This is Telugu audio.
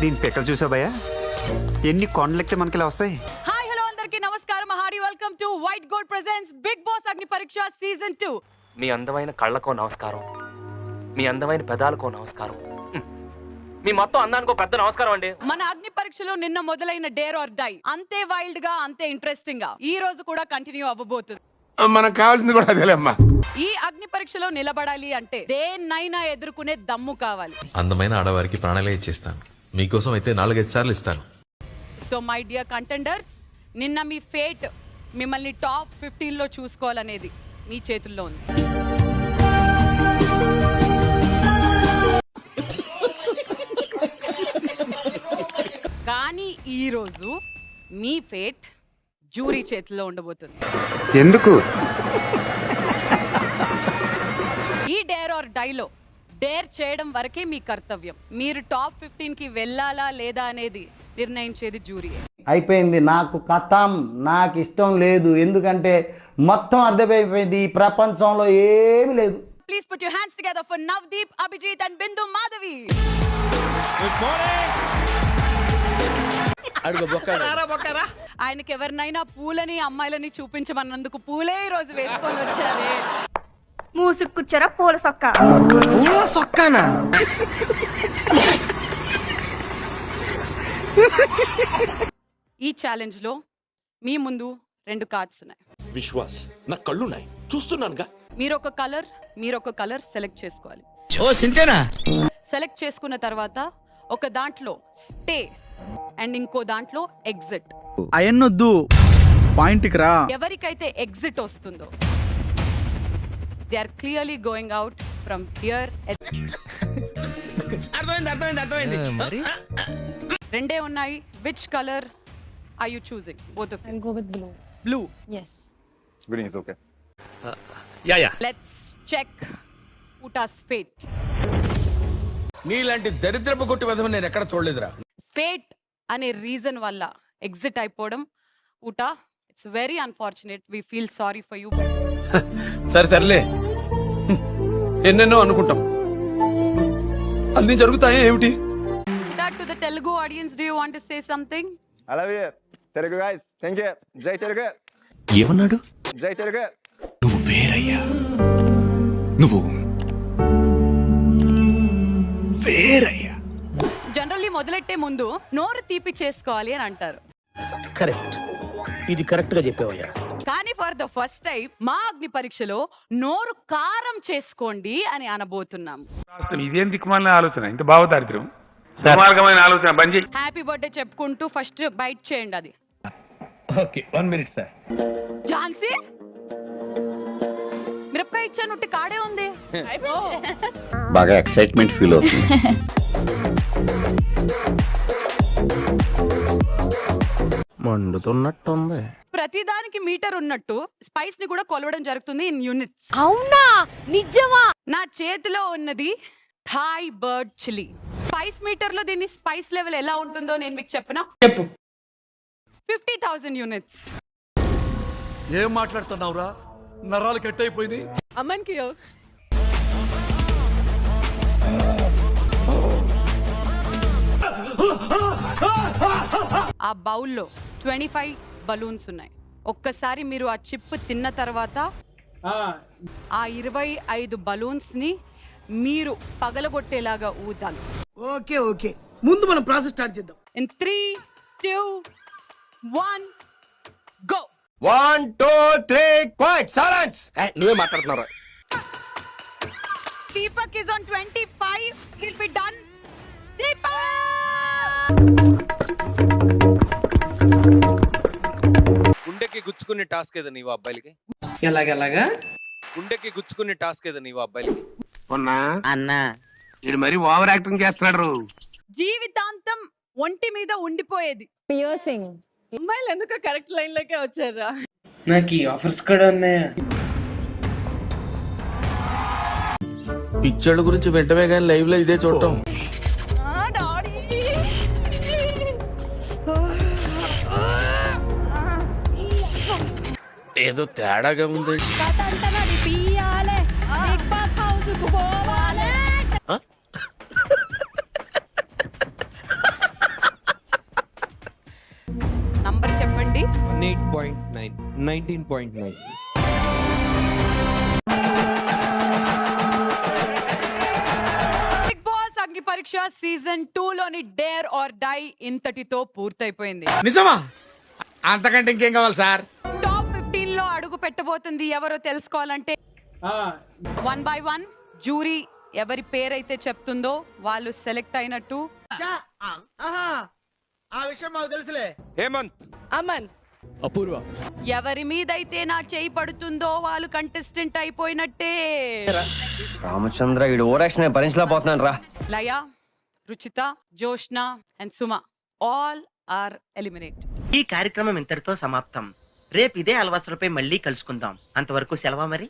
దీని పిక్కలు చూసా భయ్యా, ఎన్ని కొండలెక్కితే మనకి ఇలా వస్తాయి. హాయ్ హలో అందరికీ నమస్కారం. Hearty welcome to white gold presents Bigg Boss Agni Pariksha season 2. మీ అందమైన కళ్ళకో నమస్కారం, మీ అందమైన పెదాలకో నమస్కారం, మీ మొత్తం అందానికో పెద్ద నమస్కారం అండి. మన అగ్ని పరీక్షలో నిన్న మొదలైన డేర్ ఆర్ డై అంతే వైల్డ్ గా, అంతే ఇంట్రెస్టింగ్ గా ఈ రోజు కూడా కంటిన్యూ అవ్వబోతుంది. మనకు కావాల్సింది కూడా అదేలేమ్మా. ఈ అగ్ని పరీక్షలో నిలబడాలి అంటే దేన్నైనా ఎదుర్కొనే దమ్ము కావాలి. అందమైన ఆడవారికి ప్రాణాలే ఇచ్చేస్తాను, మీకోసం అయితే 4-5 సార్లు ఇస్తాను. సో మై డియర్ కంటెండర్స్, నిన్న మీ ఫేట్ మిమ్మల్ని టాప్ 15 లో చూసుకోవాలనేది మీ చేతుల్లో ఉంది. కానీ ఈ రోజు మీ ఫేట్ జ్యూరీ చేతుల్లో ఉండబోతుంది. ఎందుకు? ఈ డేర్ ఆర్ డైలో డేర్ చేయడం వరకే మీ కర్తవ్యం. మీరు టాప్ 15 కి వెళ్ళాలా లేదా అనేది నిర్ణయించేది జ్యూరీ. అయిపోయింది, నాకు కథం, నాకు ఇష్టం లేదు. ఎందుకంటే మొత్తం అర్థమైపోయింది, ఈ ప్రపంచంలో ఏమీ లేదు. Please put your hands together for Navdeep, Abhijeet and Bindu Madhavi. ఆయనకి ఎవరినైనా పూలని అమ్మాయిలని చూపించమన్నందుకు పూలే ఈ రోజు వేసుకొని వచ్చారే. మూసుకుచ్చారా పూల సొక్క. ఈ ఛాలెంజ్ లో మీ ముందు 2 కార్డ్స్ ఉన్నాయి. విశ్వాస్, నా కళ్ళున్నాయి, చూస్తున్నానుగా. మీరొక కలర్ సెలెక్ట్ చేసుకోవాలి. సెలెక్ట్ చేసుకున్న తర్వాత ఒక దాంట్లో స్టే అండ్ ఇంకో దాంట్లో ఎగ్జిట్. అయన్నొద్దు, పాయింట్కి రా. ఎవరికైతే ఎగ్జిట్ వస్తుందో they are clearly going out from here. అర్థమైంది. రెండే ఉన్నాయి. Which colour are you choosing? Both of you. I'll go with blue. Blue. Yes. Green is okay. Let's check ఊటాస్ ఫేట్. నీలాంటి దరిద్రపు కొట్టి విధం నేను ఎక్కడ చూడలేదురా. ఫేట్ అనే రీజన్ వల్ల ఎగ్జిట్ అయిపోవడం ఊటా, it's very unfortunate. We feel sorry for you. సరే తరలే, ఎన్నెన్నో అనుకుంటాం, అన్ని జరుగుతాయి ఏమిటి? To the Telugu audience, do you want to say something? I love you. Telugu guys. Thank you. Jai Telugu. ఏమన్నాడు? Jai Telugu. నువ్వు వేరయ్యా, నువ్వు వేరయ్యా. జనరల్లీ మొదలెట్టే ముందు నోరు తీపి చేసుకోవాలి అని అంటారు. కరెక్ట్, ఇది కరెక్ట్ గా చెప్పావయ్యా. కానీ ఫర్ ద ఫస్ట్ టైం మా అగ్ని పరీక్షలో నోరు కారం చేసుకోండి అని అనబోతున్నాం. ఇదేం దిక్కుమాలిన ఆలోచన, ఇంత భావదారిద్ర్యం, దుర్మార్గమైన ఆలోచన బంద్ చేయి. హ్యాపీ బర్త్డే చెప్పుకుంటూ ఫస్ట్ బైట్ చేయండి. అది ఓకే, 1 minute సార్. ఝాన్సీ, మిరపకాయ ఇచ్చాను, ఉట్టి కాడే ఉంది. బాగా ఎక్సైట్మెంట్ ఫీల్ అవుతుంది. మండుతున్నట్టుంది. ప్రతిదానికి మీటర్ ఉన్నట్టు స్పైస్ ని కూడా కొలవడం జరుగుతుంది ఇన్ యూనిట్స్. అవునా? నిజమా? నా చేతిలో ఉన్నది Thai bird chilli. Spice meter లో దీని స్పైస్ లెవెల్ ఎలా ఉంటుందో నేను మీకు చెప్పనా? చెప్పు. 50,000 యూనిట్స్. ఏం మాట్లాడుతున్నావురా? నరాలు కట్ అయిపోయింది. అమ్మన్కి ఆ బౌల్లో 25 బలూన్స్ ఉన్నాయి. ఒక్కసారి మీరు ఆ చిప్ తిన్న తర్వాత ఆ 25 బలూన్స్ ని మీరు పగలగొట్టేలాగా ఊదాలి. ఓకే, ముందు మనం ప్రాసెస్ స్టార్ట్ చేద్దాం. In 3, 2, 1 go. 1 2 3 quite silence. నువ్వే మాట్లాడుతున్నావు. Deepak is on 25. He'll be done. Deepak! గుండెకి గుచ్చుకునే టాస్క్ ఏదో నీవు అబ్బాయిలకి. ఎలాగలాగా? గుండెకి గుచ్చుకునే టాస్క్ ఏదో నీవు అబ్బాయిలకి. అన్నా ఇది మరి ఓవర్ యాక్టింగ్ చేస్తున్నాడు. జీవితాంతం ఒంటి మీద ఉండిపోయేది. Piercing. అమ్మాయిలు ఎందుకు కరెక్ట్ లైన్ లోకే వచ్చారా? నాకు ఈ ఆఫర్స్ కూడా ఉన్నాయా? పిక్చర్ల గురించి వెంటనే కానీ లైవ్ లో ఇదే చూడటం. ఏదో తేడాగా ఉంది. 19.9. Big Boss Agni Pariksha season 2 లోని డేర్ ఆర్ డై ఇంతటితో పూర్తయిపోయింది. నిజమా? అంతకంటే ఇంకేం కావాలి సార్? టాప్ 15 లో అడుగు పెట్టబోతుంది ఎవరో తెలుసుకోవాలంటే 1 by 1 జ్యూరీ ఎవరి పేరైతే చెప్తుందో వాళ్ళు సెలెక్ట్ అయినట్టు. ఆ విషయం మాకు తెలుసులే. హేమంత్, అమన్, అపూర్వ, ఎవరి మీదైతే నా చేయి పడుతుందో వాళ్ళు కంటెస్టెంట్ అయిపోయినట్టే. రామచంద్ర ఈడు ఓరాక్షన్ భరించలేకపోతున్నాను రా. Laya, Ruchitha, Joshna and Suma all are eliminate. ఈ కార్యక్రమం ఇంతటితో సమాప్తం. రేపు ఇదే అలవాసులపై మళ్ళీ కలుసుకుందాం. అంతవరకు సెలవా మరి.